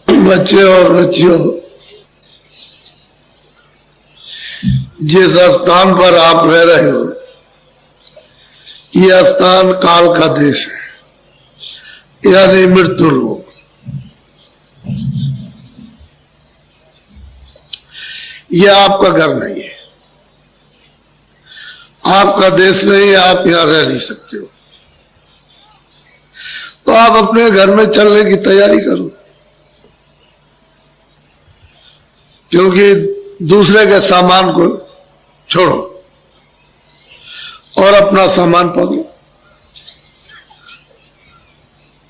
बच्चे और बच्चियों, जिस स्थान पर आप रह रहे हो यह स्थान काल का देश है, यानी मृत्यु लोक। यह आपका घर नहीं है, आपका देश नहीं है, आप यहां रह नहीं सकते हो। तो आप अपने घर में चलने की तैयारी करो, क्योंकि दूसरे के सामान को छोड़ो और अपना सामान पकड़ो।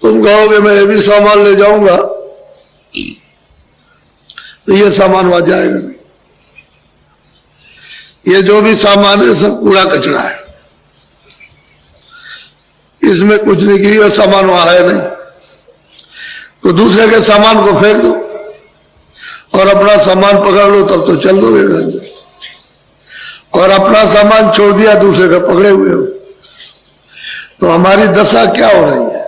तुम कहोगे मैं ये भी सामान ले जाऊंगा, तो ये सामान वहां जाएगा नहीं। ये जो भी सामान है सब कूड़ा कचरा है, इसमें कुछ नहीं की और सामान वहां है नहीं। तो दूसरे के सामान को फेंक दो और अपना सामान पकड़ लो, तब तो चल दोगे घर में। और अपना सामान छोड़ दिया, दूसरे का पकड़े हुए हो, तो हमारी दशा क्या हो रही है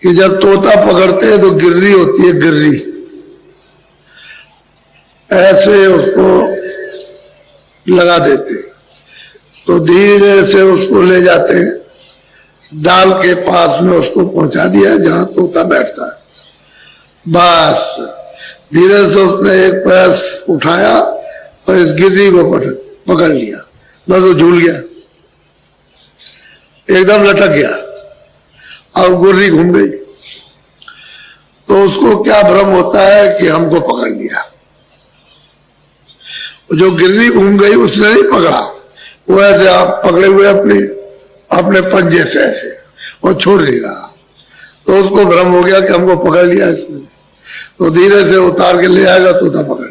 कि जब तोता पकड़ते हैं तो गिर्री होती है, गिर्री ऐसे उसको लगा देते, तो धीरे से उसको ले जाते हैं, डाल के पास में उसको पहुंचा दिया जहां तोता बैठता है। बस धीरे से उसने एक पैर उठाया और इस गिर्री को पकड़ लिया, बस वो झूल गया, एकदम लटक गया और गुर्री घूम गई। तो उसको क्या भ्रम होता है कि हमको पकड़ लिया। जो गिर्री घूम गई उसने नहीं पकड़ा, वो ऐसे आप पकड़े हुए अपने पंजे से ऐसे और छोड़ नहीं रहा। तो उसको भ्रम हो गया कि हमको पकड़ लिया इसने, तो धीरे से उतार के ले आएगा तोता पकड़।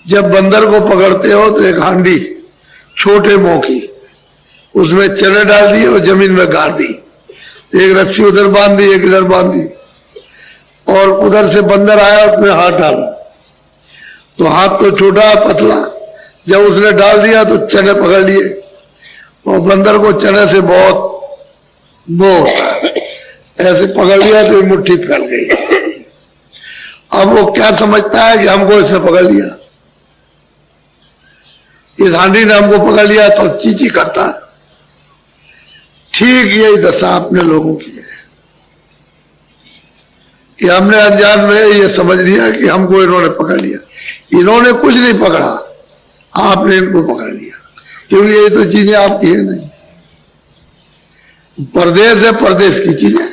जब बंदर को पकड़ते हो तो एक हांडी छोटे मुंह की, उसमें चने डाल दिए और जमीन में गाड़ दी, एक रस्सी उधर बांध दी, एक इधर बांध दी, और उधर से बंदर आया उसमें हाथ डाला, तो हाथ तो छोटा पतला, जब उसने डाल दिया तो चने पकड़ लिए। और बंदर को चने से बहुत मोह होता है, ऐसे पकड़ लिया तो मुट्ठी फैल गई। अब वो क्या समझता है कि हमको इसने पकड़ लिया, इस हांडी ने हमको पकड़ लिया, तो चींची करता है। ठीक यही दशा अपने लोगों की है कि हमने अनजान में ये समझ लिया कि हमको इन्होंने पकड़ लिया। इन्होंने कुछ नहीं पकड़ा, आपने इनको पकड़ लिया, क्योंकि ये तो चीजें आपकी है नहीं। परदेश है, परदेश की चीजें,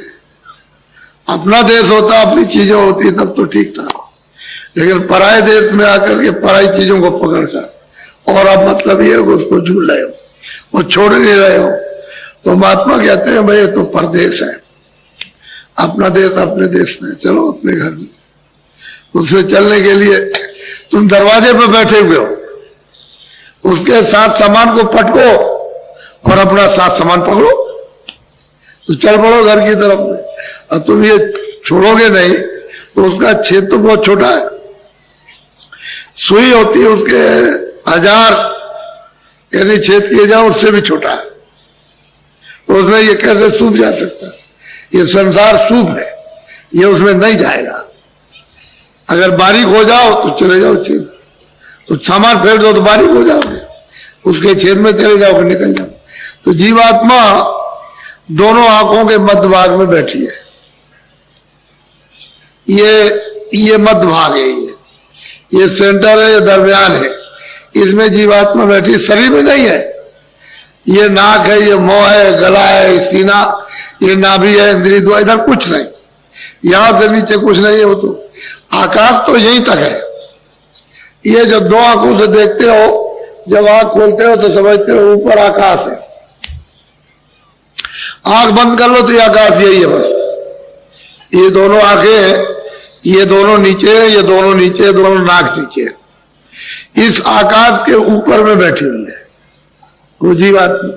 अपना देश होता, अपनी चीजें होती तब तो ठीक था। लेकिन पराये देश में आकर के पराई चीजों को पकड़कर, और अब मतलब ये उसको झूल रहे हो और छोड़ नहीं रहे हो। तो महात्मा कहते हैं भाई ये तो परदेश है, अपना देश अपने देश में, चलो अपने घर में। उसमें चलने के लिए तुम दरवाजे पर बैठे हुए हो, उसके साथ सामान को पटको और अपना साथ सामान पकड़ो, तो चल पड़ो घर की तरफ में। अब तुम ये छोड़ोगे नहीं तो उसका छेद तो बहुत छोटा है, सुई होती है उसके 1000 यानी छेद किए जाओ, उससे भी छोटा है। तो उसमें ये कैसे सूख जा सकता है? ये संसार सूख है, ये उसमें नहीं जाएगा। अगर बारीक हो जाओ तो चले जाओ छेद, तो सामान फेंक दो तो बारीक हो जाओगे, उसके छेद में चले जाओगे, निकल जाओ। तो जीवात्मा दोनों आंखों के मध्य भाग में बैठी है, ये मध्य भाग है, ये सेंटर है, ये दरमियान है, इसमें जीवात्मा बैठी, शरीर में नहीं है। ये नाक है, ये मुंह है, गला है, सीना, ये नाभि है, इंद्रिय द्वार, इधर कुछ नहीं, यहां से नीचे कुछ नहीं है। वो तो आकाश तो यहीं तक है। ये जब दो आंखों से देखते हो, जब आंख खोलते हो तो समझते हो ऊपर आकाश है, आंख बंद कर लो तो ये आकाश यही है बस। ये दोनों आंखें, ये दोनों नीचे है, ये दोनों नीचे, दोनों नाक नीचे है, इस आकाश के ऊपर में बैठी हुई है वो जीवात्मा,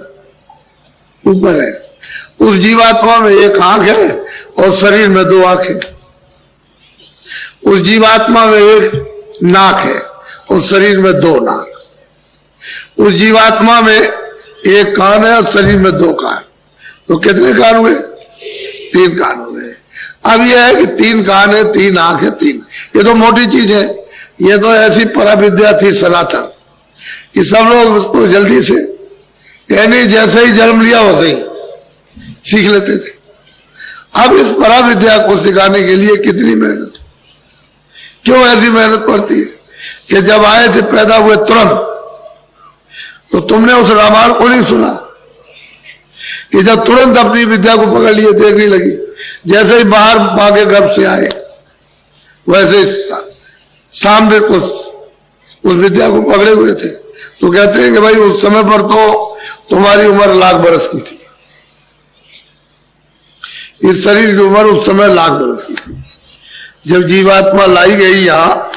ऊपर है। उस जीवात्मा में एक आंख है और शरीर में 2 आंखें। उस जीवात्मा में एक नाक है और शरीर में 2 नाक। उस जीवात्मा में एक कान है और शरीर में 2 कान। तो कितने कान हुए? 3 कान हो गए। अब यह है कि 3 कान है, 3 आंख है, 3, ये तो मोटी चीज है। ये तो ऐसी पराविद्या थी सनातन कि सब लोग उसको जल्दी से यानी जैसे ही जन्म लिया वैसे ही सीख लेते थे। अब इस पराविद्या को सिखाने के लिए कितनी मेहनत, क्यों ऐसी मेहनत पड़ती है कि जब आए थे पैदा हुए तुरंत, तो तुमने उस रामायण को नहीं सुना कि जब तुरंत अपनी विद्या को पकड़ लिए, देखने लगी, जैसे ही बाहर मां के गर्भ से आए वैसे सामने उस विद्या को पकड़े हुए थे। तो कहते हैं कि भाई उस समय पर तो तुम्हारी उम्र 1,00,000 बरस की थी, इस शरीर की उम्र उस समय 1,00,000 बरस की थी। जब जीवात्मा लाई गई यहाँ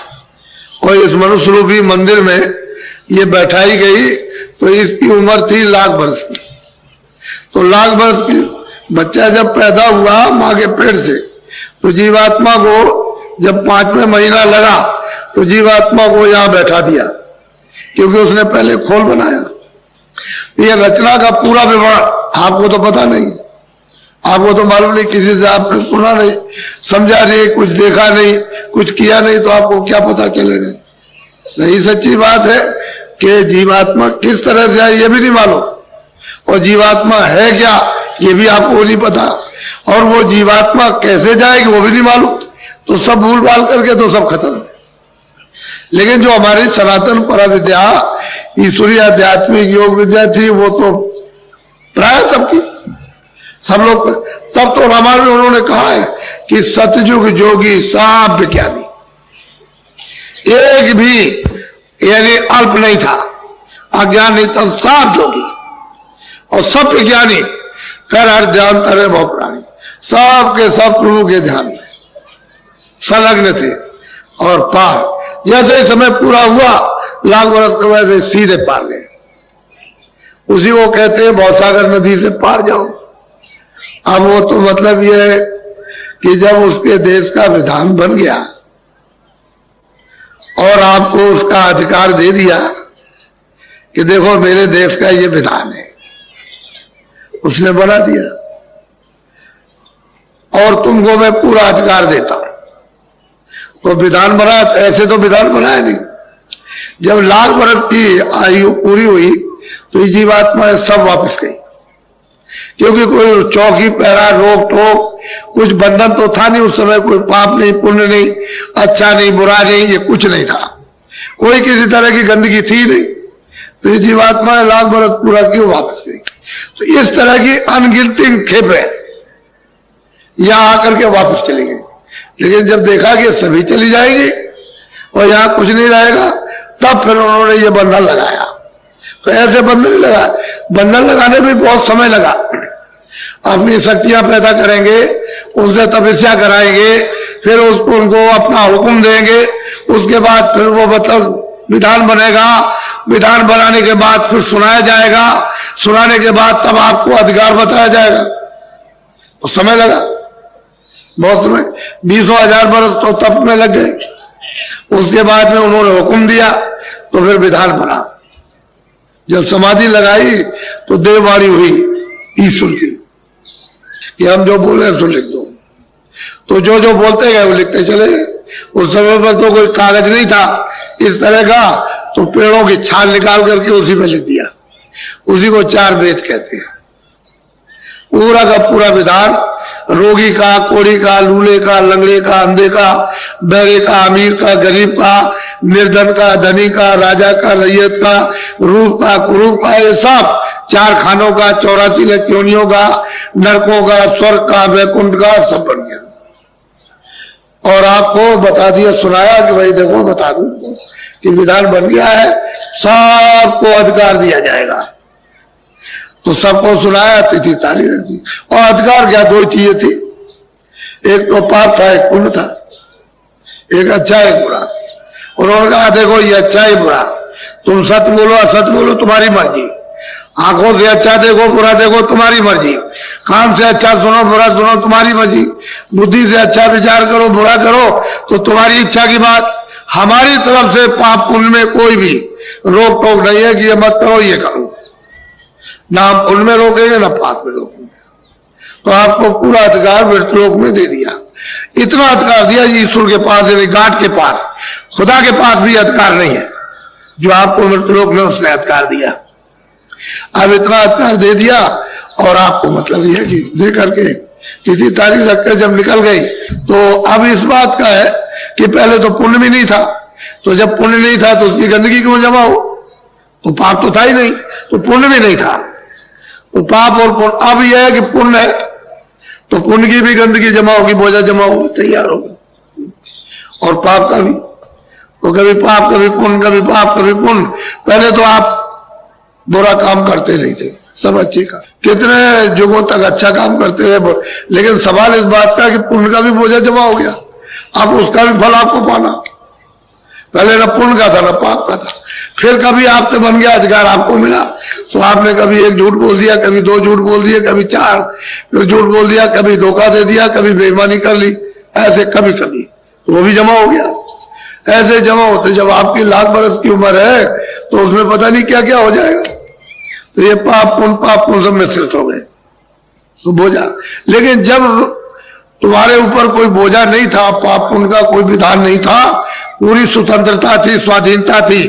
और इस मनुष्य रूपी मंदिर में ये बैठाई गई तो इसकी उम्र थी 1,00,000 बरस की। तो 1,00,000 बरस की बच्चा जब पैदा हुआ मां के पेट से, तो जीवात्मा को जब 5वें महीना लगा तो जीवात्मा को यहां बैठा दिया, क्योंकि उसने पहले खोल बनाया। ये रचना का पूरा विवरण आपको तो पता नहीं, आपको तो मालूम नहीं, किसी से आपने सुना नहीं, समझा नहीं, कुछ देखा नहीं, कुछ किया नहीं, तो आपको क्या पता चलेगा। सही सच्ची बात है कि जीवात्मा किस तरह से है ये भी नहीं मालूम, और जीवात्मा है क्या ये भी आपको नहीं पता, और वो जीवात्मा कैसे जाएगी वो भी नहीं मालूम। तो सब भूल भाल करके तो सब खत्म। लेकिन जो हमारी सनातन पराविद्या ईश्वरीय आध्यात्मिक योग विद्या थी वो तो प्राय सबकी, सब लोग, तब तो रामायण में उन्होंने कहा है कि सतयुग जोगी सब विज्ञानी, एक भी यानी अल्प नहीं था, अज्ञान नहीं था, सब जोगी और सब विज्ञानी, कर हर ध्यान तरे बहु प्राणी, सब के सब प्रभु के ध्यान में संलग्न थे और पार, जैसे समय पूरा हुआ 1,00,000 बरस के वैसे सीधे पार गए। उसी को कहते हैं भवसागर नदी से पार जाओ। अब वो तो मतलब ये है कि जब उसके देश का विधान बन गया और आपको उसका अधिकार दे दिया कि देखो मेरे देश का ये विधान है, उसने बना दिया और तुमको मैं पूरा अधिकार देता हूं, तो विधान बना। ऐसे तो विधान बनाया नहीं। जब 1,00,000 बरस की आयु पूरी हुई तो ये जीवात्मा सब वापस गई, क्योंकि कोई चौकी पहरा रोक टोक कुछ बंधन तो था नहीं उस समय, कोई पाप नहीं पुण्य नहीं, अच्छा नहीं बुरा नहीं, ये कुछ नहीं था, कोई किसी तरह की गंदगी थी नहीं। तो ये जीवात्मा 1,00,000 बरस पूरा क्यों वापस गई। तो इस तरह की अनगिनती खेपें यहां आकर के वापस चली गई। लेकिन जब देखा कि सभी चली जाएगी और यहां कुछ नहीं रहेगा, तब फिर उन्होंने ये बंधन लगाया। तो ऐसे बंधन नहीं लगा, बंधन लगाने में बहुत समय लगा। अपनी शक्तियां पैदा करेंगे, उनसे तपस्या कराएंगे, फिर उनको अपना हुक्म देंगे, उसके बाद फिर वो मतलब विधान बनेगा, विधान बनाने के बाद फिर सुनाया जाएगा, सुनाने के बाद तब आपको अधिकार बताया जाएगा। तो समय लगा बहुत समय, 20,000 बरस तो तप में लग गए। उसके बाद में उन्होंने हुक्म दिया तो फिर विधान बना। जब समाधि लगाई तो देववाणी हुई ईश्वर की कि हम जो बोले सो लिख दो। तो जो जो बोलते गए वो लिखते चले गए। उस समय पर तो कोई कागज नहीं था इस तरह का, तो पेड़ों की छाल निकाल करके उसी में लिख दिया। उसी को 4 वेद कहते हैं। पूरा का पूरा विधान, रोगी का, कोड़ी का, लूले का, लंगड़े का, अंधे का, बहरे का, अमीर का, गरीब का, निर्धन का, धनी का, राजा का, रैयत का, रूप का, कुरूप का, ये सब 4 खानों का, 84 लक्ष्योनियों का, नरकों का, स्वर्ग का, वैकुंठ का, सब बन गया। और आपको बता दिया, सुनाया कि भाई देखो बता दूं कि विधान बन गया है, सबको अधिकार दिया जाएगा। तो सबको सुनाया, तिथि ताली रख दी। और अधिकार क्या, 2 चीजें थी, एक तो पाप था, एक पुण्य था, एक अच्छा एक बुरा। उन्होंने कहा देखो ये अच्छा ही बुरा, तुम सत्य बोलो असत्य बोलो तुम्हारी मर्जी, आंखों से अच्छा देखो बुरा देखो तुम्हारी मर्जी, कान से अच्छा सुनो बुरा सुनो तुम्हारी मर्जी, बुद्धि से अच्छा विचार करो बुरा करो तो तुम्हारी इच्छा की बात। हमारी तरफ से पाप पुण्य में कोई भी रोक टोक नहीं है कि ये मत करो ये करो, ना हम पुण्य में रोकेंगे ना पाप में रोकेंगे। तो आपको पूरा अधिकार मृतलोक में दे दिया। इतना अधिकार दिया ईश्वर के पास, यानी गाड के पास, खुदा के पास भी अधिकार नहीं है जो आपको मृतलोक में उसने अधिकार दिया। अब इतना अधिकार दे दिया और आपको मतलब यह कि दे करके किसी तारीख रखकर जब निकल गई, तो अब इस बात का है कि पहले तो पुण्य भी नहीं था, तो जब पुण्य नहीं था तो उसकी गंदगी क्यों जमा हो? तो पाप तो था ही नहीं, तो पुण्य भी नहीं था। तो पाप और पुण्य, अब यह है कि पुण्य है तो पुण्य की भी गंदगी जमा होगी, बोझा जमा होगा, तैयार होगा, और पाप का भी। तो कभी पाप कभी पुण्य, कभी पाप कभी पुण्य। पहले तो आप बुरा काम करते नहीं थे, सब अच्छे काम, कितने युगों तक अच्छा काम करते रहे, लेकिन सवाल इस बात का कि पुण्य का भी बोझा जमा हो गया, अब उसका भी फल आपको पाना। पहले न पुण्य का था न पाप का था, फिर कभी आपसे बन गया अधिकार, आपको मिला तो आपने कभी एक झूठ बोल दिया, कभी दो झूठ बोल दिए, कभी चार, फिर झूठ बोल दिया, कभी धोखा दे दिया, कभी बेईमानी कर ली, ऐसे कभी कभी तो वो भी जमा हो गया। ऐसे जमा होते जब आपकी लाख बरस की उम्र है तो उसमें पता नहीं क्या क्या हो जाएगा। तो ये पाप पुण्य सब मिश्रित हो गए तो बोझा। लेकिन जब तुम्हारे ऊपर कोई बोझा नहीं था, पाप पुण्य का कोई विधान नहीं था, पूरी स्वतंत्रता थी, स्वाधीनता थी,